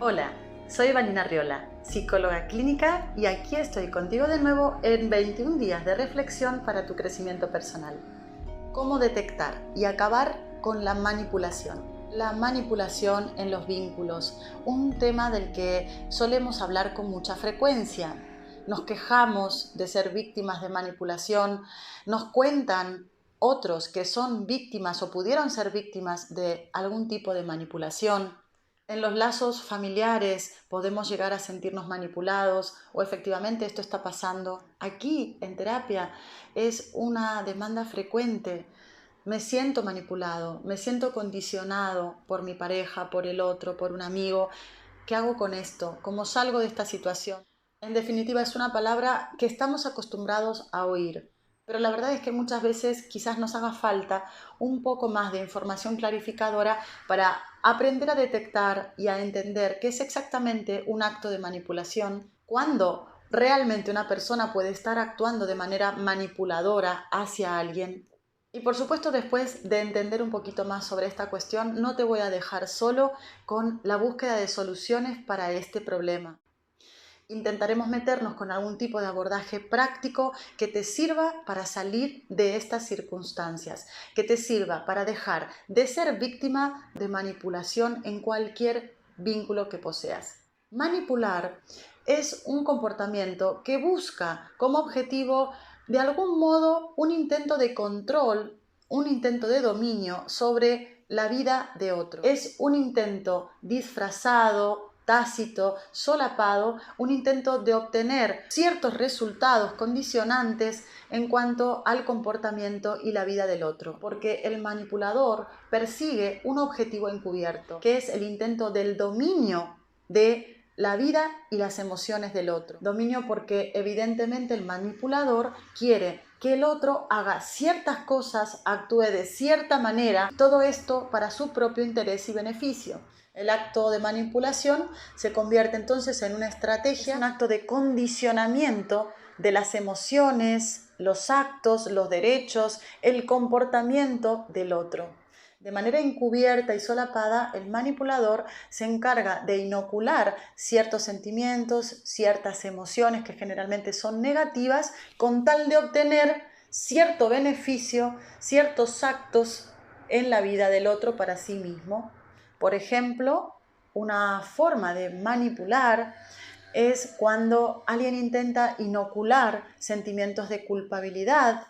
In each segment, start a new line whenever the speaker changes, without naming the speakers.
Hola, soy Vanina Riola, psicóloga clínica, y aquí estoy contigo de nuevo en 21 días de reflexión para tu crecimiento personal. ¿Cómo detectar y acabar con la manipulación? La manipulación en los vínculos, un tema del que solemos hablar con mucha frecuencia. Nos quejamos de ser víctimas de manipulación, nos cuentan otros que son víctimas o pudieron ser víctimas de algún tipo de manipulación. En los lazos familiares podemos llegar a sentirnos manipulados o efectivamente esto está pasando. Aquí en terapia es una demanda frecuente. Me siento manipulado, me siento condicionado por mi pareja, por el otro, por un amigo. ¿Qué hago con esto? ¿Cómo salgo de esta situación? En definitiva, es una palabra que estamos acostumbrados a oír, pero la verdad es que muchas veces quizás nos haga falta un poco más de información clarificadora para aprender a detectar y a entender qué es exactamente un acto de manipulación, cuándo realmente una persona puede estar actuando de manera manipuladora hacia alguien. Y por supuesto, después de entender un poquito más sobre esta cuestión, no te voy a dejar solo con la búsqueda de soluciones para este problema. Intentaremos meternos con algún tipo de abordaje práctico que te sirva para salir de estas circunstancias, que te sirva para dejar de ser víctima de manipulación en cualquier vínculo que poseas. Manipular es un comportamiento que busca como objetivo, de algún modo, un intento de control, un intento de dominio sobre la vida de otro. Es un intento disfrazado, tácito, solapado, un intento de obtener ciertos resultados condicionantes en cuanto al comportamiento y la vida del otro, porque el manipulador persigue un objetivo encubierto, que es el intento del dominio de la vida y las emociones del otro. Dominio porque evidentemente el manipulador quiere que el otro haga ciertas cosas, actúe de cierta manera, todo esto para su propio interés y beneficio. El acto de manipulación se convierte entonces en una estrategia, un acto de condicionamiento de las emociones, los actos, los derechos, el comportamiento del otro. De manera encubierta y solapada, el manipulador se encarga de inocular ciertos sentimientos, ciertas emociones que generalmente son negativas, con tal de obtener cierto beneficio, ciertos actos en la vida del otro para sí mismo. Por ejemplo, una forma de manipular es cuando alguien intenta inocular sentimientos de culpabilidad.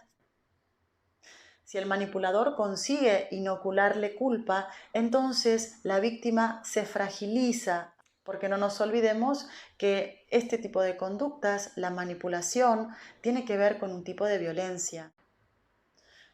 Si el manipulador consigue inocularle culpa, entonces la víctima se fragiliza, porque no nos olvidemos que este tipo de conductas, la manipulación, tiene que ver con un tipo de violencia.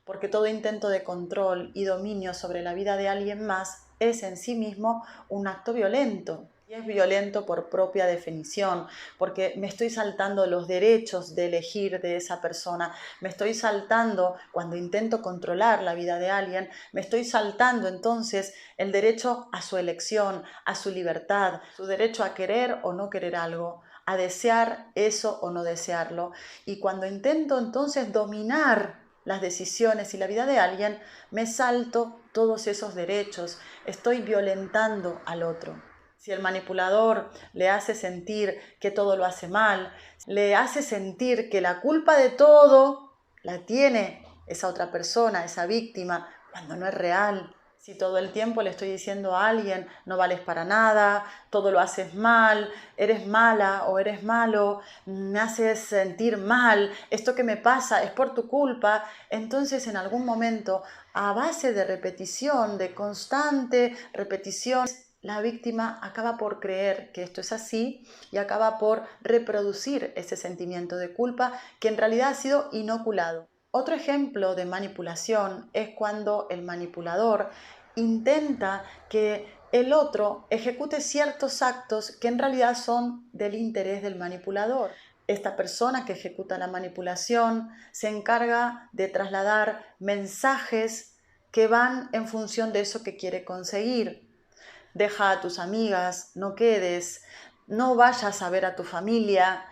Porque todo intento de control y dominio sobre la vida de alguien más es en sí mismo un acto violento. Y es violento por propia definición, porque me estoy saltando los derechos de elegir de esa persona, me estoy saltando, cuando intento controlar la vida de alguien, me estoy saltando entonces el derecho a su elección, a su libertad, su derecho a querer o no querer algo, a desear eso o no desearlo. Y cuando intento entonces dominar las decisiones y la vida de alguien, me salto todos esos derechos, estoy violentando al otro. Si el manipulador le hace sentir que todo lo hace mal, le hace sentir que la culpa de todo la tiene esa otra persona, esa víctima, cuando no es real. Si todo el tiempo le estoy diciendo a alguien, no vales para nada, todo lo haces mal, eres mala o eres malo, me haces sentir mal, esto que me pasa es por tu culpa, entonces en algún momento, a base de repetición, de constante repetición, la víctima acaba por creer que esto es así y acaba por reproducir ese sentimiento de culpa que en realidad ha sido inoculado. Otro ejemplo de manipulación es cuando el manipulador intenta que el otro ejecute ciertos actos que en realidad son del interés del manipulador. Esta persona que ejecuta la manipulación se encarga de trasladar mensajes que van en función de eso que quiere conseguir. Deja a tus amigas, no quedes, no vayas a ver a tu familia,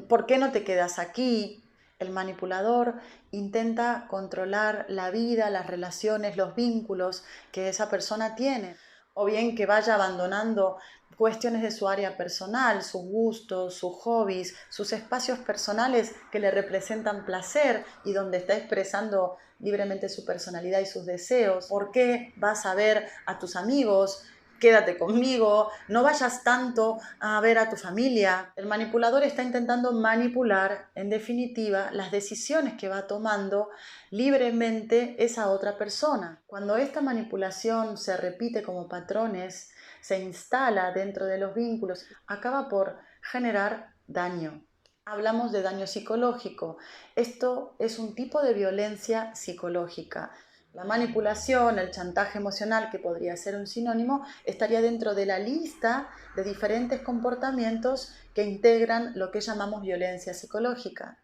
¿por qué no te quedas aquí? El manipulador intenta controlar la vida, las relaciones, los vínculos que esa persona tiene, o bien que vaya abandonando cuestiones de su área personal, sus gustos, sus hobbies, sus espacios personales que le representan placer y donde está expresando libremente su personalidad y sus deseos. ¿Por qué vas a ver a tus amigos? Quédate conmigo, no vayas tanto a ver a tu familia. El manipulador está intentando manipular, en definitiva, las decisiones que va tomando libremente esa otra persona. Cuando esta manipulación se repite como patrones, se instala dentro de los vínculos, acaba por generar daño. Hablamos de daño psicológico. Esto es un tipo de violencia psicológica. La manipulación, el chantaje emocional, que podría ser un sinónimo, estaría dentro de la lista de diferentes comportamientos que integran lo que llamamos violencia psicológica.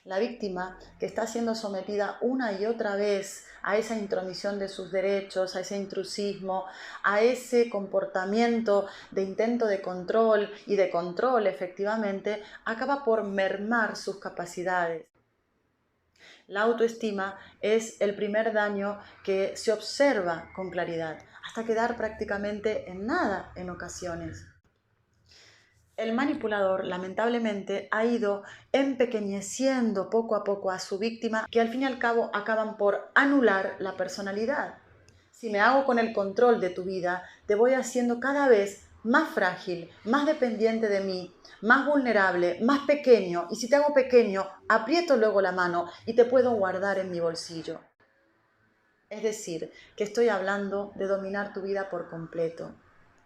La víctima, que está siendo sometida una y otra vez a esa intromisión de sus derechos, a ese intrusismo, a ese comportamiento de intento de control y de control efectivamente, acaba por mermar sus capacidades. La autoestima es el primer daño que se observa con claridad, hasta quedar prácticamente en nada en ocasiones. El manipulador, lamentablemente, ha ido empequeñeciendo poco a poco a su víctima, que al fin y al cabo acaban por anular la personalidad. Si me hago con el control de tu vida, te voy haciendo cada vez más frágil, más dependiente de mí, más vulnerable, más pequeño, y si te hago pequeño, aprieto luego la mano y te puedo guardar en mi bolsillo. Es decir, que estoy hablando de dominar tu vida por completo.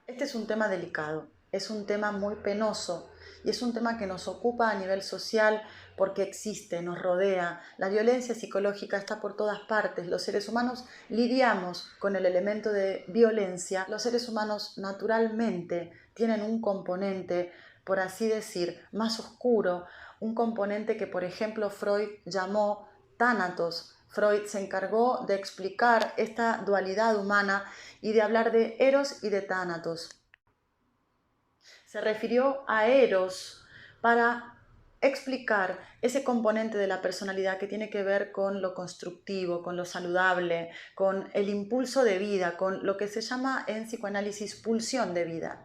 Este es un tema delicado, es un tema muy penoso y es un tema que nos ocupa a nivel social porque existe, nos rodea. La violencia psicológica está por todas partes. Los seres humanos lidiamos con el elemento de violencia. Los seres humanos naturalmente tienen un componente, por así decir, más oscuro, un componente que, por ejemplo, Freud llamó tánatos. Freud se encargó de explicar esta dualidad humana y de hablar de Eros y de Tánatos. Se refirió a Eros para explicar ese componente de la personalidad que tiene que ver con lo constructivo, con lo saludable, con el impulso de vida, con lo que se llama en psicoanálisis pulsión de vida.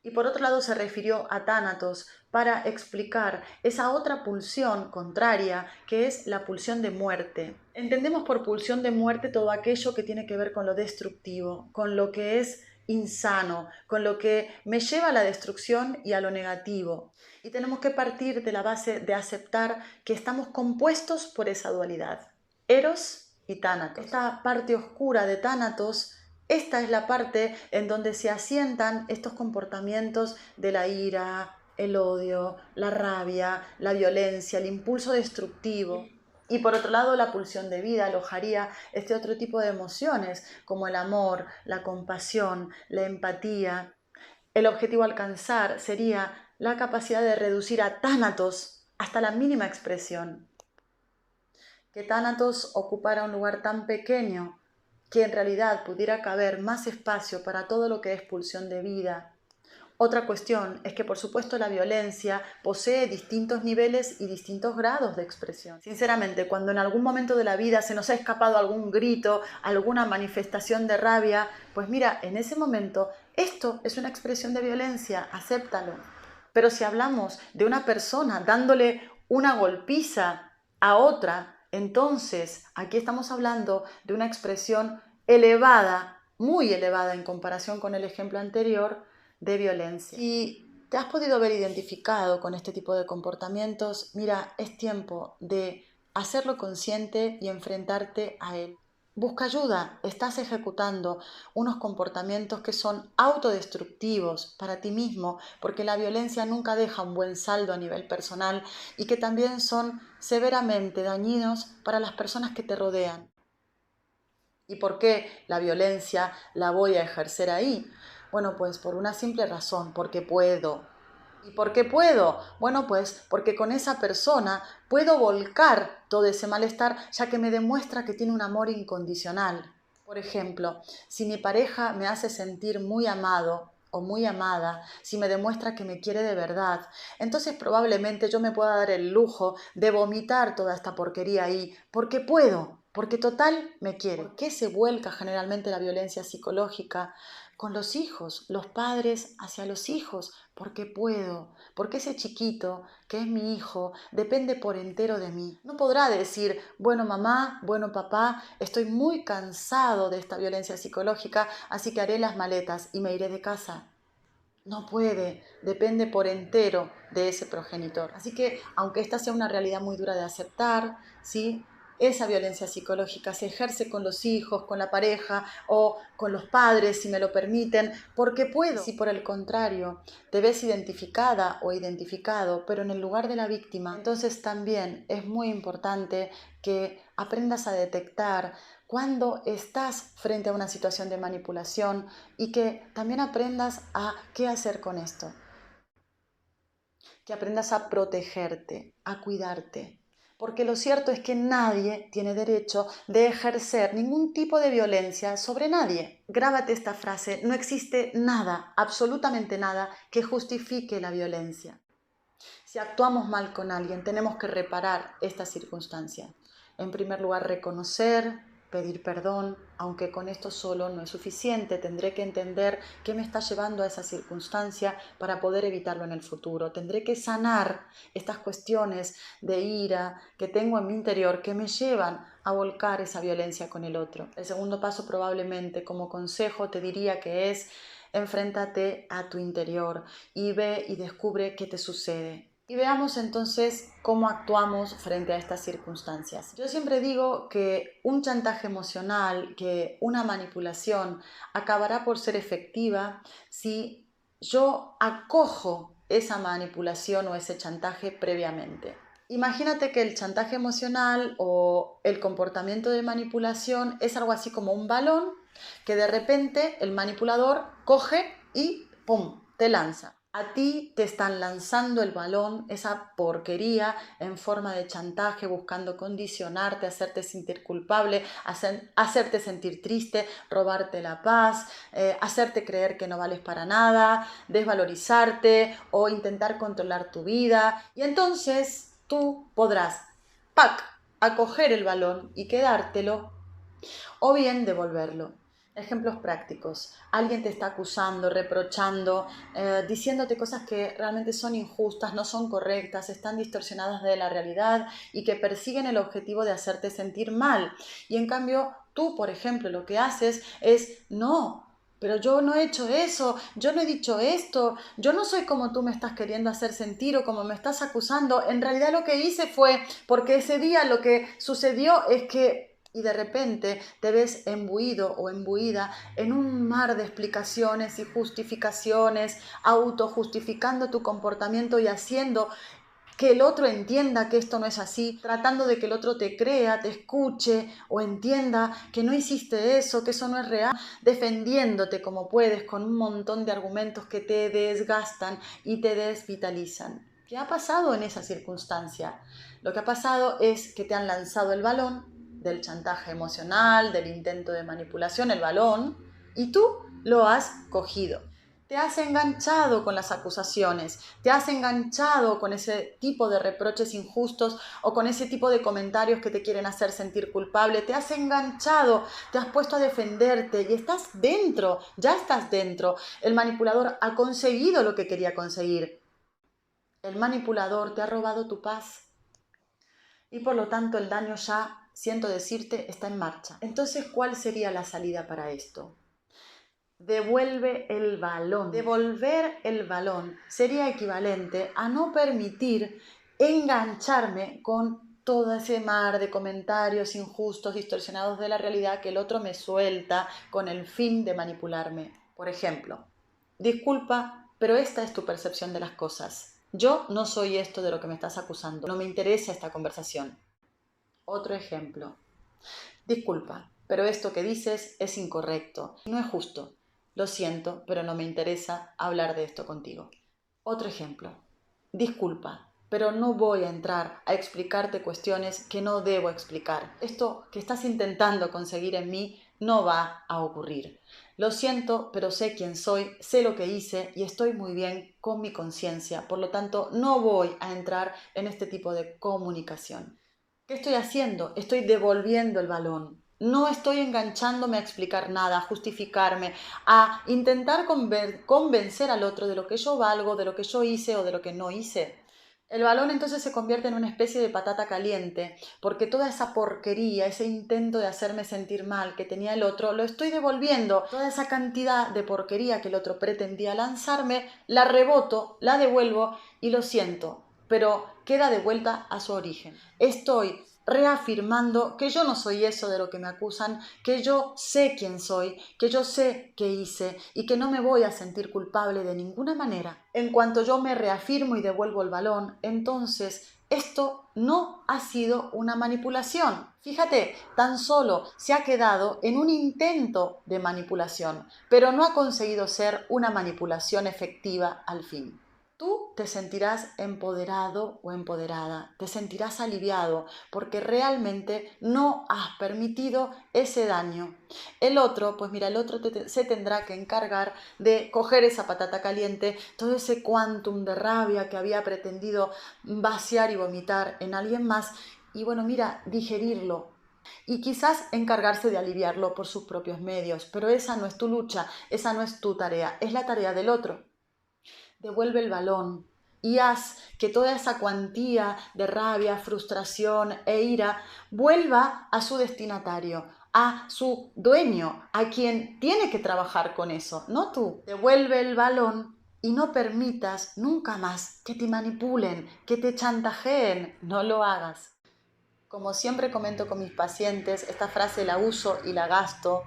Y por otro lado se refirió a Tánatos para explicar esa otra pulsión contraria que es la pulsión de muerte. Entendemos por pulsión de muerte todo aquello que tiene que ver con lo destructivo, con lo que es insano, con lo que me lleva a la destrucción y a lo negativo. Y tenemos que partir de la base de aceptar que estamos compuestos por esa dualidad, Eros y Tánatos. Esta parte oscura de Tánatos, esta es la parte en donde se asientan estos comportamientos de la ira, el odio, la rabia, la violencia, el impulso destructivo. Y por otro lado, la pulsión de vida alojaría este otro tipo de emociones, como el amor, la compasión, la empatía. El objetivo a alcanzar sería la capacidad de reducir a tánatos hasta la mínima expresión. Que tánatos ocupara un lugar tan pequeño que en realidad pudiera caber más espacio para todo lo que es pulsión de vida. Otra cuestión es que, por supuesto, la violencia posee distintos niveles y distintos grados de expresión. Sinceramente, cuando en algún momento de la vida se nos ha escapado algún grito, alguna manifestación de rabia, pues mira, en ese momento esto es una expresión de violencia, acéptalo. Pero si hablamos de una persona dándole una golpiza a otra, entonces aquí estamos hablando de una expresión elevada, muy elevada en comparación con el ejemplo anterior, de violencia. Si te has podido ver identificado con este tipo de comportamientos, mira, es tiempo de hacerlo consciente y enfrentarte a él. Busca ayuda, estás ejecutando unos comportamientos que son autodestructivos para ti mismo, porque la violencia nunca deja un buen saldo a nivel personal y que también son severamente dañinos para las personas que te rodean. ¿Y por qué la violencia la voy a ejercer ahí? Bueno, pues por una simple razón, porque puedo. ¿Y por qué puedo? Bueno, pues porque con esa persona puedo volcar todo ese malestar, ya que me demuestra que tiene un amor incondicional. Por ejemplo, si mi pareja me hace sentir muy amado o muy amada, si me demuestra que me quiere de verdad, entonces probablemente yo me pueda dar el lujo de vomitar toda esta porquería ahí, porque puedo. Porque total me quiere. ¿Por qué se vuelca generalmente la violencia psicológica? con los hijos, los padres hacia los hijos, porque puedo, porque ese chiquito que es mi hijo depende por entero de mí. No podrá decir, bueno mamá, bueno papá, estoy muy cansado de esta violencia psicológica, así que haré las maletas y me iré de casa. No puede, depende por entero de ese progenitor. Así que, aunque esta sea una realidad muy dura de aceptar, ¿sí? Esa violencia psicológica se ejerce con los hijos, con la pareja o con los padres, si me lo permiten, porque puedo. Si por el contrario te ves identificada o identificado, pero en el lugar de la víctima, entonces también es muy importante que aprendas a detectar cuando estás frente a una situación de manipulación y que también aprendas a qué hacer con esto, que aprendas a protegerte, a cuidarte. Porque lo cierto es que nadie tiene derecho de ejercer ningún tipo de violencia sobre nadie. Grábate esta frase, no existe nada, absolutamente nada, que justifique la violencia. Si actuamos mal con alguien, tenemos que reparar esta circunstancia. En primer lugar, reconocer, pedir perdón, aunque con esto solo no es suficiente. Tendré que entender qué me está llevando a esa circunstancia para poder evitarlo en el futuro. Tendré que sanar estas cuestiones de ira que tengo en mi interior que me llevan a volcar esa violencia con el otro. El segundo paso probablemente como consejo te diría que es enfréntate a tu interior y ve y descubre qué te sucede. Y veamos entonces cómo actuamos frente a estas circunstancias. Yo siempre digo que un chantaje emocional, que una manipulación acabará por ser efectiva si yo acojo esa manipulación o ese chantaje previamente. Imagínate que el chantaje emocional o el comportamiento de manipulación es algo así como un balón que de repente el manipulador coge y ¡pum!, te lanza. A ti te están lanzando el balón, esa porquería en forma de chantaje, buscando condicionarte, hacerte sentir culpable, hacerte sentir triste, robarte la paz, hacerte creer que no vales para nada, desvalorizarte o intentar controlar tu vida. Y entonces tú podrás, ¡pac!, acoger el balón y quedártelo o bien devolverlo. Ejemplos prácticos. Alguien te está acusando, reprochando, diciéndote cosas que realmente son injustas, no son correctas, están distorsionadas de la realidad y que persiguen el objetivo de hacerte sentir mal. Y en cambio, tú, por ejemplo, lo que haces es, no, pero yo no he hecho eso, yo no he dicho esto, yo no soy como tú me estás queriendo hacer sentir o como me estás acusando. En realidad lo que hice fue porque ese día lo que sucedió es que... Y de repente te ves embuido o embuida en un mar de explicaciones y justificaciones, autojustificando tu comportamiento y haciendo que el otro entienda que esto no es así, tratando de que el otro te crea, te escuche o entienda que no hiciste eso, que eso no es real, defendiéndote como puedes con un montón de argumentos que te desgastan y te desvitalizan. ¿Qué ha pasado en esa circunstancia? Lo que ha pasado es que te han lanzado el balón del chantaje emocional, del intento de manipulación, el balón, y tú lo has cogido. Te has enganchado con las acusaciones, te has enganchado con ese tipo de reproches injustos o con ese tipo de comentarios que te quieren hacer sentir culpable, te has enganchado, te has puesto a defenderte y estás dentro, ya estás dentro. El manipulador ha conseguido lo que quería conseguir. El manipulador te ha robado tu paz y por lo tanto el daño ya, siento decirte, está en marcha. Entonces, ¿cuál sería la salida para esto? Devuelve el balón. Devolver el balón sería equivalente a no permitir engancharme con todo ese mar de comentarios injustos, distorsionados de la realidad que el otro me suelta con el fin de manipularme. Por ejemplo, disculpa, pero esta es tu percepción de las cosas. Yo no soy esto de lo que me estás acusando. No me interesa esta conversación. Otro ejemplo. Disculpa, pero esto que dices es incorrecto. No es justo. Lo siento, pero no me interesa hablar de esto contigo. Otro ejemplo. Disculpa, pero no voy a entrar a explicarte cuestiones que no debo explicar. Esto que estás intentando conseguir en mí no va a ocurrir. Lo siento, pero sé quién soy, sé lo que hice y estoy muy bien con mi conciencia. Por lo tanto, no voy a entrar en este tipo de comunicación. ¿Qué estoy haciendo? Estoy devolviendo el balón. no estoy enganchándome a explicar nada, a justificarme, a intentar convencer al otro de lo que yo valgo, de lo que yo hice o de lo que no hice. El balón entonces se convierte en una especie de patata caliente, porque toda esa porquería, ese intento de hacerme sentir mal que tenía el otro, lo estoy devolviendo. Toda esa cantidad de porquería que el otro pretendía lanzarme, la reboto, la devuelvo y lo siento, pero queda de vuelta a su origen. Estoy reafirmando que yo no soy eso de lo que me acusan, que yo sé quién soy, que yo sé qué hice y que no me voy a sentir culpable de ninguna manera. En cuanto yo me reafirmo y devuelvo el balón, entonces esto no ha sido una manipulación. Fíjate, tan solo se ha quedado en un intento de manipulación, pero no ha conseguido ser una manipulación efectiva al fin. Tú te sentirás empoderado o empoderada, te sentirás aliviado porque realmente no has permitido ese daño. El otro, pues mira, el otro se tendrá que encargar de coger esa patata caliente, todo ese quantum de rabia que había pretendido vaciar y vomitar en alguien más y bueno, mira, digerirlo. Y quizás encargarse de aliviarlo por sus propios medios, pero esa no es tu lucha, esa no es tu tarea, es la tarea del otro. Devuelve el balón y haz que toda esa cuantía de rabia, frustración e ira vuelva a su destinatario, a su dueño, a quien tiene que trabajar con eso, no tú. Devuelve el balón y no permitas nunca más que te manipulen, que te chantajeen, no lo hagas. Como siempre comento con mis pacientes, esta frase la uso y la gasto.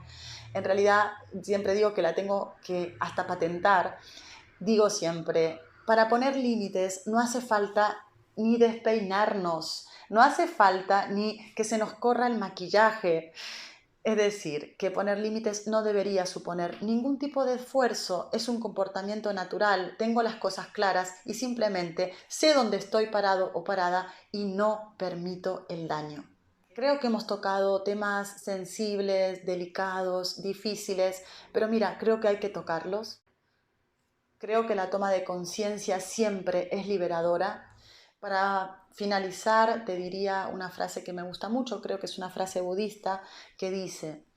En realidad siempre digo que la tengo que hasta patentar. Digo siempre, para poner límites no hace falta ni despeinarnos, no hace falta ni que se nos corra el maquillaje. Es decir, que poner límites no debería suponer ningún tipo de esfuerzo, es un comportamiento natural, tengo las cosas claras y simplemente sé dónde estoy parado o parada y no permito el daño. Creo que hemos tocado temas sensibles, delicados, difíciles, pero mira, creo que hay que tocarlos. Creo que la toma de conciencia siempre es liberadora. Para finalizar, te diría una frase que me gusta mucho, creo que es una frase budista, que dice: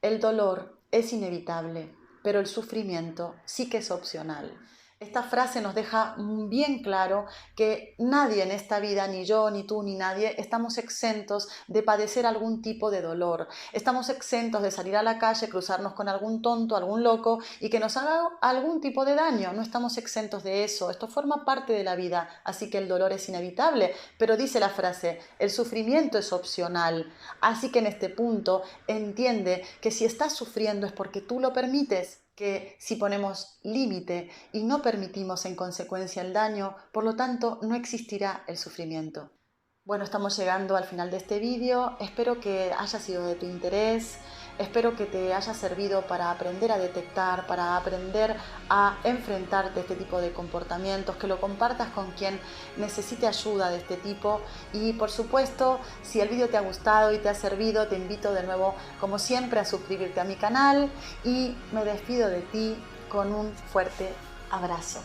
el dolor es inevitable, pero el sufrimiento sí que es opcional. Esta frase nos deja bien claro que nadie en esta vida, ni yo, ni tú, ni nadie, estamos exentos de padecer algún tipo de dolor. Estamos exentos de salir a la calle, cruzarnos con algún tonto, algún loco y que nos haga algún tipo de daño. No estamos exentos de eso. Esto forma parte de la vida, así que el dolor es inevitable. Pero dice la frase, el sufrimiento es opcional. Así que en este punto entiende que si estás sufriendo es porque tú lo permites. Que si ponemos límite y no permitimos en consecuencia el daño, por lo tanto no existirá el sufrimiento. Bueno, estamos llegando al final de este vídeo, espero que haya sido de tu interés, espero que te haya servido para aprender a detectar, para aprender a enfrentarte a este tipo de comportamientos, que lo compartas con quien necesite ayuda de este tipo y por supuesto, si el vídeo te ha gustado y te ha servido, te invito de nuevo, como siempre, a suscribirte a mi canal y me despido de ti con un fuerte abrazo.